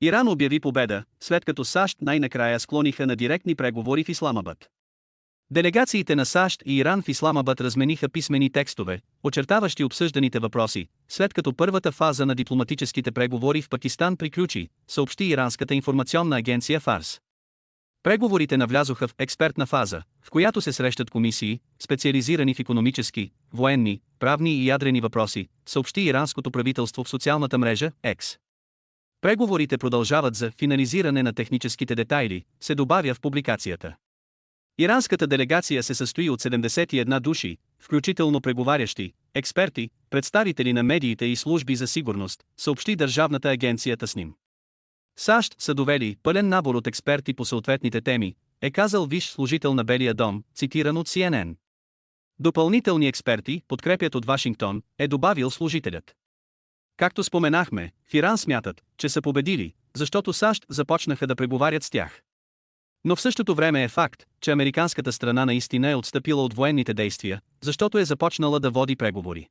Иран обяви победа, след като САЩ най-накрая склониха на директни преговори в Исламабад. Делегациите на САЩ и Иран в Исламабад размениха писмени текстове, очертаващи обсъжданите въпроси, след като първата фаза на дипломатическите преговори в Пакистан приключи, съобщи иранската информационна агенция ФАРС. Преговорите навлязоха в експертна фаза, в която се срещат комисии, специализирани в икономически, военни, правни и ядрени въпроси, съобщи иранското правителство в социалната мрежа X. Преговорите продължават за финализиране на техническите детайли, се добавя в публикацията. Иранската делегация се състои от 71 души, включително преговарящи, експерти, представители на медиите и служби за сигурност, съобщи държавната агенция Тасним. САЩ са довели пълен набор от експерти по съответните теми, е казал висш служител на Белия дом, цитиран от CNN. Допълнителни експерти подкрепят от Вашингтон, е добавил служителят. Както споменахме, в Иран смятат, че са победили, защото САЩ започнаха да преговарят с тях. Но в същото време е факт, че американската страна наистина е отстъпила от военните действия, защото е започнала да води преговори.